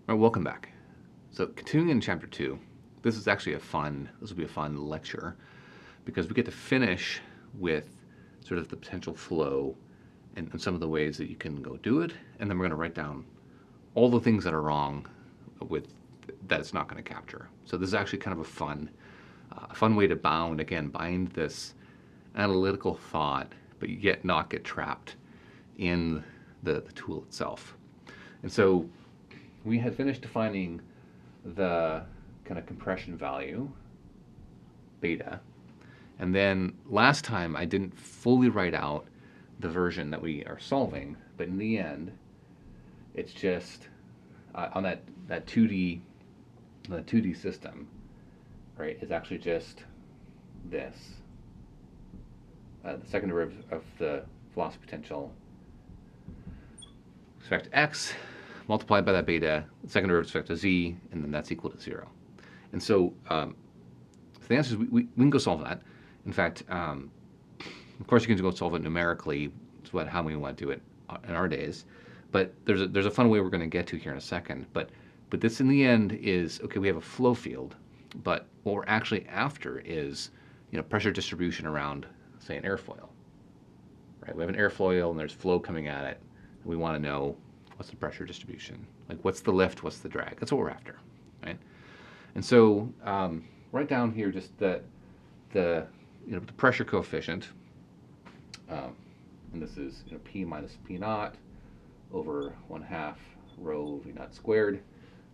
All right, welcome back. So continuing in chapter 2, this is actually this will be a fun lecture because we get to finish with sort of the potential flow and some of the ways that you can go do it, and then we're going to write down all the things that are wrong with that it's not going to capture. So this is actually kind of a fun way to bind this analytical thought, but yet not get trapped in the tool itself. And so we had finished defining the kind of compression value, beta, and then last time I didn't fully write out the version that we are solving, but in the end, it's just on that 2D, the 2D system, right? It's actually just this, the second derivative of the velocity potential with respect to x multiplied by that beta, the second derivative with respect to z, and then that's equal to 0. And so, so the answer is we can go solve that. In fact, of course, you can go solve it numerically. It's how we want to do it in our days. But there's a fun way we're going to get to here in a second. But this in the end is, okay, we have a flow field, but what we're actually after is, pressure distribution around, say, an airfoil. Right? We have an airfoil and there's flow coming at it. And we want to know what's the pressure distribution, like what's the lift, what's the drag. That's what we're after, right? And so write down here just the pressure coefficient, and this is P minus P naught over 1/2 rho V naught squared,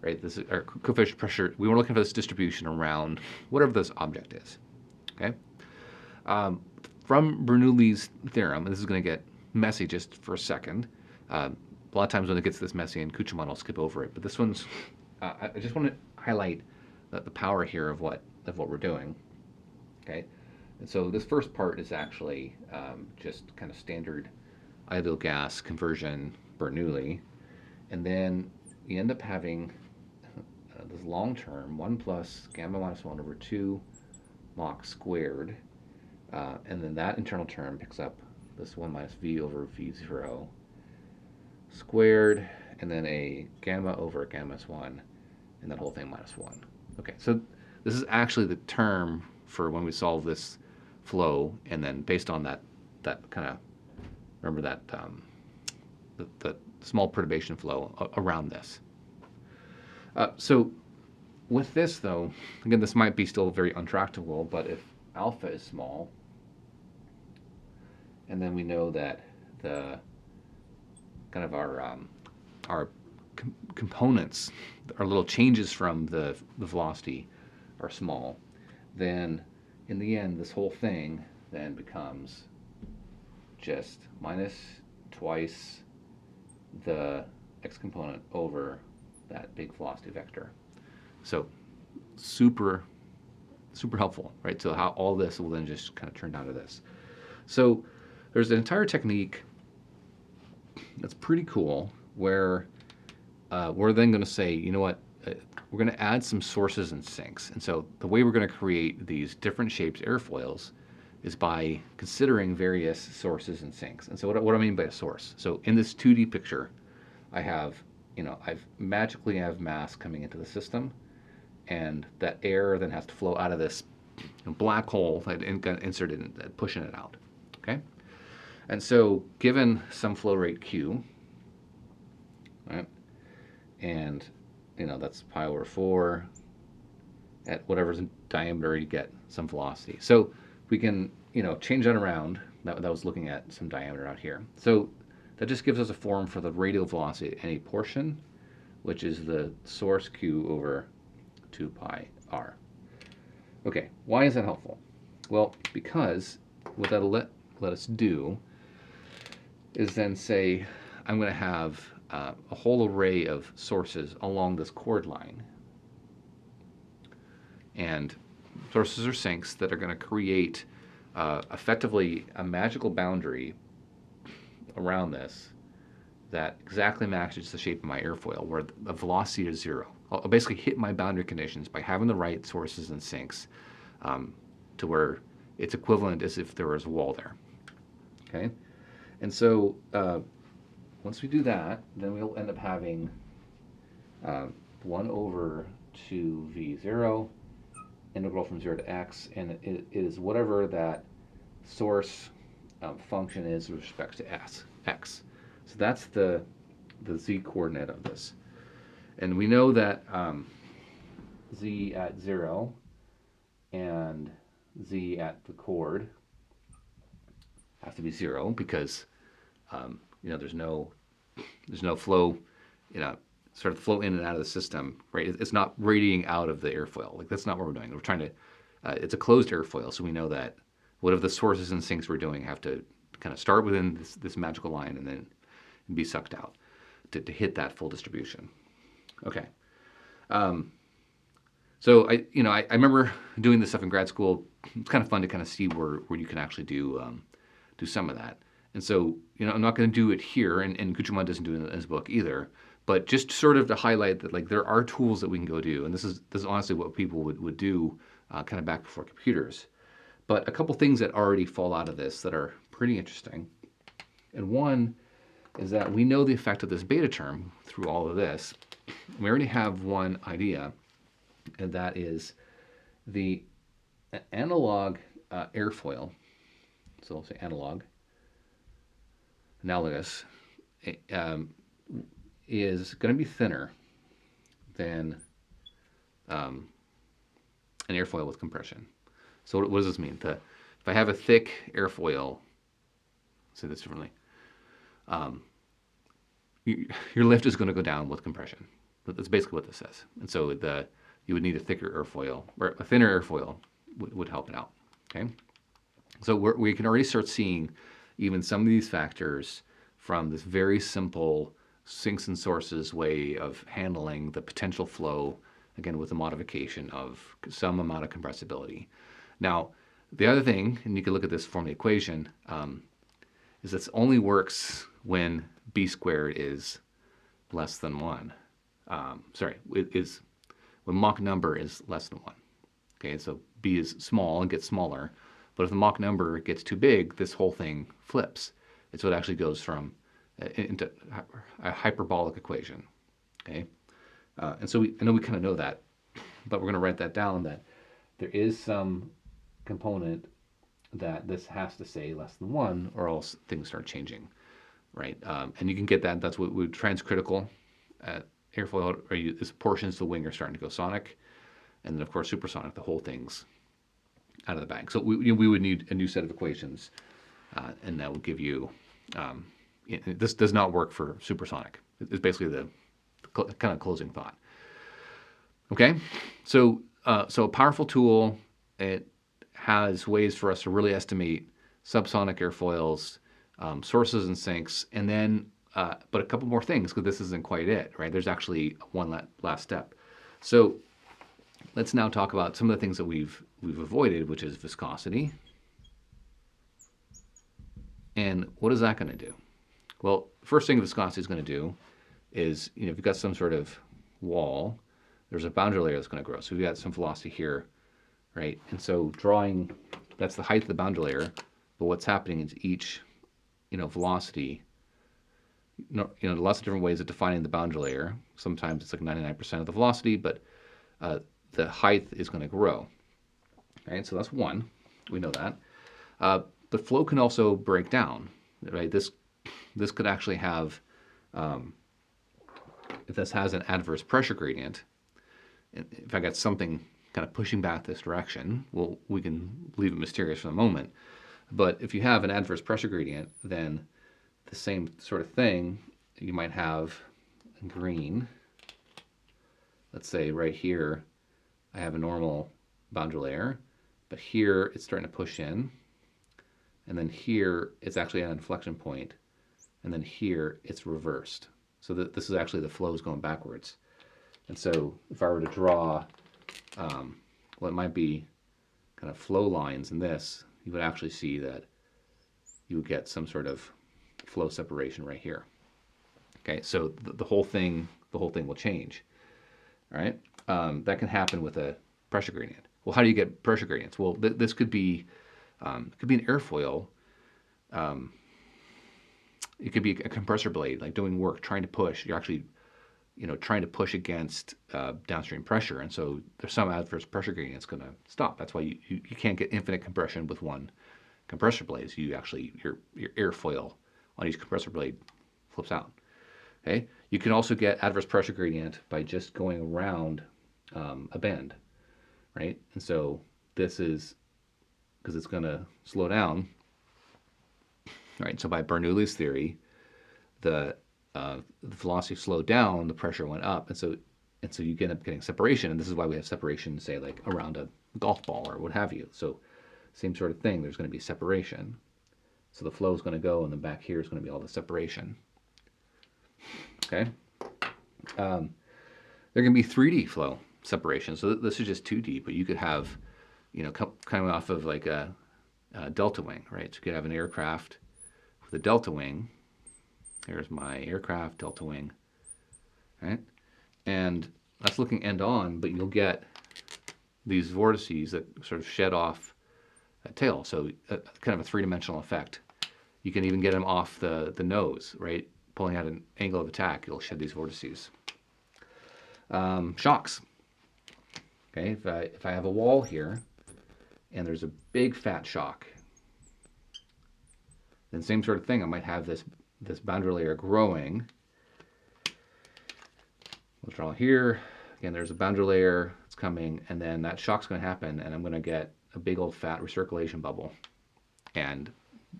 right? This is our coefficient pressure. We were looking for this distribution around whatever this object is, okay? From Bernoulli's theorem, and this is going to get messy just for a second. A lot of times when it gets this messy in Kuchemann, I'll skip over it. But this one's, I just want to highlight the power here of what we're doing, okay? And so this first part is actually just kind of standard ideal gas conversion Bernoulli. And then you end up having this long term, 1 plus gamma minus 1 over 2 Mach squared. And then that internal term picks up this 1 minus V over V0 squared, and then a gamma over gamma minus 1, and that whole thing minus 1. Okay, so this is actually the term for when we solve this flow, and then based on that kind of, remember that the small perturbation flow around this. So with this, though, again, this might be still very untractable, but if alpha is small, and then we know that the kind of our components, our little changes from the velocity are small, then in the end, this whole thing then becomes just minus twice the x component over that big velocity vector. So super helpful, right? So how all this will then just kind of turn down to this. So there's an entire technique that's pretty cool where we're then going to say, you know what, we're going to add some sources and sinks. And so the way we're going to create these different shaped airfoils is by considering various sources and sinks. And so what do I mean by a source? So in this 2D picture, I have, I've magically have mass coming into the system, and that air then has to flow out of this black hole that inserted and pushing it out, okay? And so given some flow rate Q, right, and that's pi over 4 at whatever's in diameter, you get some velocity. So we can change that around. That was looking at some diameter out here. So that just gives us a form for the radial velocity at any portion, which is the source Q over 2 pi r. Okay, why is that helpful? Well, because what that'll let us do is then say I'm going to have a whole array of sources along this chord line, and sources or sinks that are going to create effectively a magical boundary around this that exactly matches the shape of my airfoil, where the velocity is 0. I'll basically hit my boundary conditions by having the right sources and sinks to where it's equivalent as if there was a wall there. Okay, and so once we do that, then we'll end up having 1 over 2v0, integral from 0 to x, and it is whatever that source function is with respect to x. So that's the z coordinate of this. And we know that z at 0 and z at the chord have to be 0 because there's no flow, sort of flow in and out of the system, right? It's not radiating out of the airfoil. Like that's not what we're doing. We're trying to. It's a closed airfoil, so we know that whatever the sources and sinks we're doing have to kind of start within this magical line and then be sucked out to hit that full distribution. Okay. So I remember doing this stuff in grad school. It's kind of fun to kind of see where you can actually do some of that. And so I'm not going to do it here, and Kuchemann doesn't do it in his book either. But just sort of to highlight that like there are tools that we can go do, and this is honestly what people would do kind of back before computers. But a couple things that already fall out of this that are pretty interesting. And one is that we know the effect of this beta term through all of this. We already have one idea, and that is the analog airfoil. So we'll say analogous, is going to be thinner than an airfoil with compression. So what does this mean? If I have a thick airfoil, say this differently, your lift is going to go down with compression. That's basically what this says. And so you would need a thicker airfoil, or a thinner airfoil would help it out. Okay, so we can already start seeing even some of these factors from this very simple sinks and sources way of handling the potential flow, again with the modification of some amount of compressibility. Now, the other thing, and you can look at this from the equation, is this only works when b squared is less than 1. Is when Mach number is less than 1. Okay, so b is small and gets smaller, but if the Mach number gets too big, this whole thing flips. And so it actually goes from into a hyperbolic equation. Okay, and so I know we kind of know that, but we're going to write that down that there is some component that this has to say less than 1, or else things start changing, right? And you can get that. That's what we transcritical airfoil, or this portions of the wing are starting to go sonic, and then of course supersonic. The whole thing's out of the bag. So we would need a new set of equations, and that will give you. This does not work for supersonic. It's basically the kind of closing thought. Okay, so a powerful tool. It has ways for us to really estimate subsonic airfoils, sources and sinks, and then but a couple more things, because this isn't quite it, right? There's actually one last step. So let's now talk about some of the things that we've avoided, which is viscosity. And what is that going to do? Well, first thing viscosity is going to do is, if you've got some sort of wall, there's a boundary layer that's going to grow. So we've got some velocity here, right? And so that's the height of the boundary layer. But what's happening is each, velocity, lots of different ways of defining the boundary layer. Sometimes it's like 99% of the velocity, but the height is going to grow. Right? So that's one. We know that. The flow can also break down, right? This could actually have, if this has an adverse pressure gradient, if I got something kind of pushing back this direction, well, we can leave it mysterious for the moment. But if you have an adverse pressure gradient, then the same sort of thing you might have in green. Let's say right here, I have a normal boundary layer, but here it's starting to push in. And then here, it's actually an inflection point. And then here, it's reversed. So this is actually the flow is going backwards. And so if I were to draw what might be kind of flow lines in this, you would actually see that you would get some sort of flow separation right here. Okay, so the whole thing will change. All right, that can happen with a pressure gradient. Well, how do you get pressure gradients? Well, this could be an airfoil. It could be a compressor blade, like doing work, trying to push. You're actually trying to push against downstream pressure, and so there's some adverse pressure gradient that's going to stop. That's why you can't get infinite compression with one compressor blade. You actually your airfoil on each compressor blade flips out. Okay, you can also get adverse pressure gradient by just going around a bend, right? And so this is because it's going to slow down, right? So by Bernoulli's theory, the velocity slowed down, the pressure went up, and so you end up getting separation. And this is why we have separation, say like around a golf ball or what have you. So same sort of thing. There's going to be separation. So the flow is going to go, and then back here is going to be all the separation. Okay. There can be 3D flow separation. So this is just 2D, but you could have, coming off of like a delta wing, right? So you could have an aircraft with a delta wing. Here's my aircraft, delta wing, right? And that's looking end on, but you'll get these vortices that sort of shed off that tail. So kind of a three-dimensional effect. You can even get them off the nose, right? Pulling out an angle of attack, it'll shed these vortices. Shocks. Okay, if I have a wall here and there's a big fat shock, then same sort of thing. I might have this boundary layer growing. We'll draw here. Again, there's a boundary layer that's coming, and then that shock's going to happen, and I'm going to get a big old fat recirculation bubble, and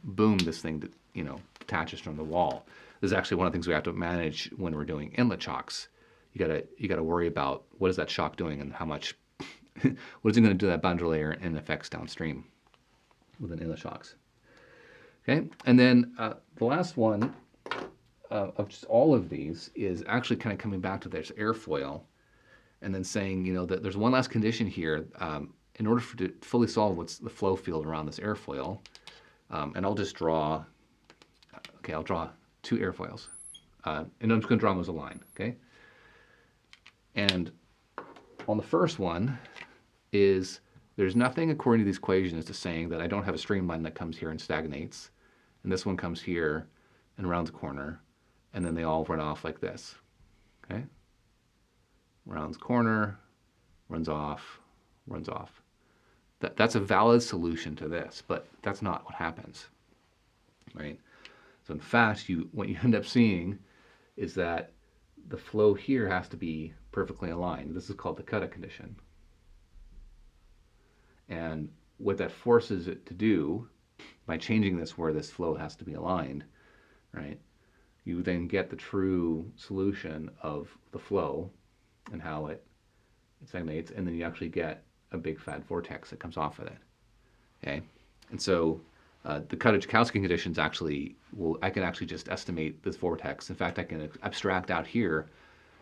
boom, this thing detaches from the wall. This is actually one of the things we have to manage when we're doing inlet shocks. You gotta worry about what is that shock doing and how much, what is it going to do to that boundary layer and effects downstream with an inlet shocks. Okay, and then the last one of just all of these is actually kind of coming back to this airfoil, and then saying that there's one last condition here in order to fully solve what's the flow field around this airfoil. And I'll just draw. Okay, I'll draw 2 airfoils, and I'm just going to draw them as a line. Okay, and on the first one is there's nothing according to these equations to saying that I don't have a streamline that comes here and stagnates, and this one comes here and rounds a corner, and then they all run off like this. Okay, rounds corner, runs off, runs off. That's a valid solution to this, but that's not what happens, right? So in fact, what you end up seeing is that the flow here has to be perfectly aligned. This is called the Kutta condition. And what that forces it to do, by changing this where this flow has to be aligned, right, you then get the true solution of the flow and how it stagnates, and then you actually get a big fat vortex that comes off of it. Okay, and so the Kutta-Joukowski conditions actually I can actually just estimate this vortex. In fact, I can abstract out here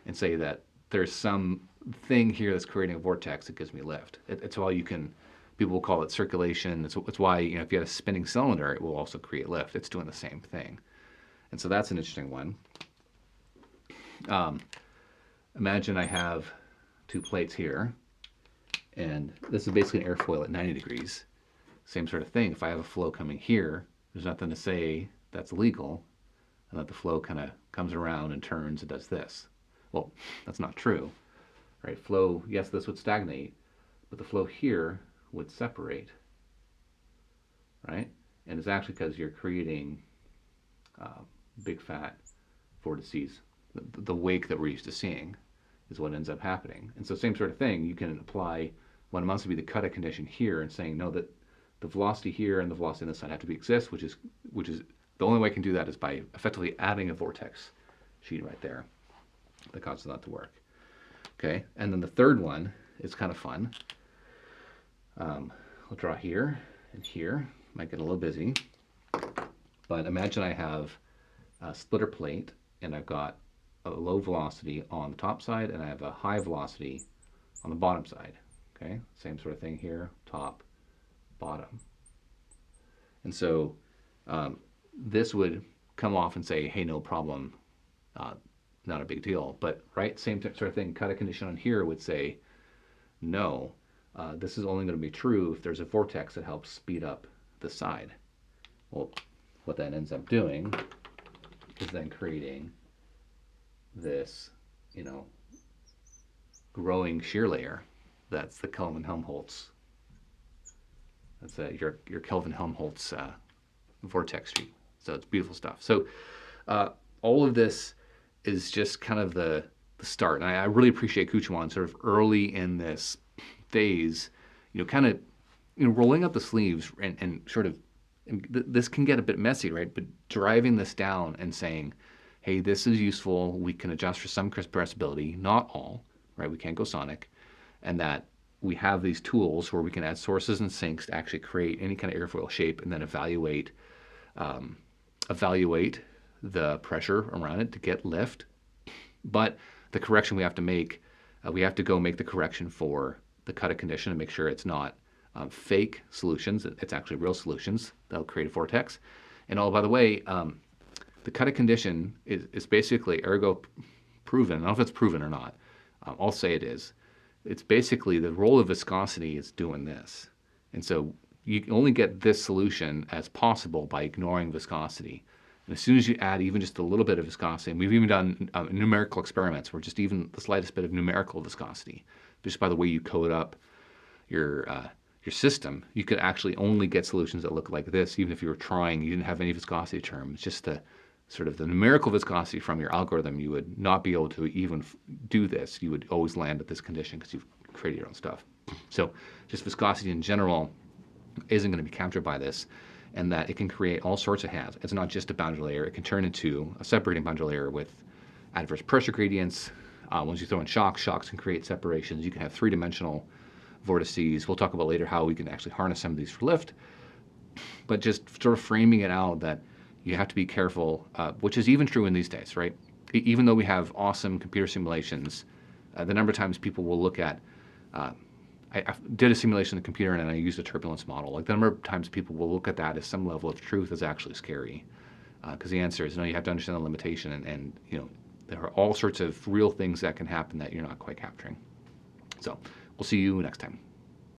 and say that there's some thing here that's creating a vortex that gives me lift. It's why people will call it circulation. It's why if you had a spinning cylinder, it will also create lift. It's doing the same thing, and so that's an interesting one. Imagine I have 2 plates here. And this is basically an airfoil at 90 degrees. Same sort of thing. If I have a flow coming here, there's nothing to say that's illegal, and that the flow kind of comes around and turns and does this. Well, that's not true, right? Flow, yes, this would stagnate, but the flow here would separate, right? And it's actually because you're creating big fat vortices. The wake that we're used to seeing is what ends up happening. And so same sort of thing, you can apply what amounts to be the Kutta condition here and saying, no, that the velocity here and the velocity on this side have to exist, which is the only way I can do that is by effectively adding a vortex sheet right there that causes that to work. Okay, and then the third one is kind of fun. I'll draw here and here. Might get a little busy, but imagine I have a splitter plate and I've got a low velocity on the top side and I have a high velocity on the bottom side. Okay, same sort of thing here, top, bottom. And so this would come off and say, hey, no problem, not a big deal. But right, same sort of thing, Kutta condition on here would say, no, this is only going to be true if there's a vortex that helps speed up the side. Well, what that ends up doing is then creating this you know, growing shear layer. That's the Kelvin-Helmholtz. That's your Kelvin-Helmholtz vortex stream. So it's beautiful stuff. So all of this is just kind of the start. And I really appreciate Kuchemann sort of early in this phase, kind of, rolling up the sleeves and sort of, and this can get a bit messy, right? But driving this down and saying, hey, this is useful. We can adjust for some compressibility, not all, right? We can't go sonic. And that we have these tools where we can add sources and sinks to actually create any kind of airfoil shape and then evaluate the pressure around it to get lift. But the correction we have to make, we have to go make the correction for the Kutta condition and make sure it's not fake solutions. It's actually real solutions that'll create a vortex. And by the way, the Kutta condition is basically ergo proven. I don't know if it's proven or not. I'll say it is. It's basically the role of viscosity is doing this. And so you only get this solution as possible by ignoring viscosity. And as soon as you add even just a little bit of viscosity, and we've even done numerical experiments where just even the slightest bit of numerical viscosity, just by the way you code up your system, you could actually only get solutions that look like this, even if you were trying, you didn't have any viscosity terms, just the sort of the numerical viscosity from your algorithm, you would not be able to even do this. You would always land at this condition because you've created your own stuff. So just viscosity in general isn't going to be captured by this, and that it can create all sorts of halves. It's not just a boundary layer. It can turn into a separating boundary layer with adverse pressure gradients. Once you throw in shocks can create separations. You can have three-dimensional vortices. We'll talk about later how we can actually harness some of these for lift. But just sort of framing it out that you have to be careful, which is even true in these days, right? Even though we have awesome computer simulations, the number of times people will look at, I did a simulation in the computer and I used a turbulence model. Like the number of times people will look at that as some level of truth is actually scary. Because the answer is, no, you have to understand the limitation and there are all sorts of real things that can happen that you're not quite capturing. So we'll see you next time.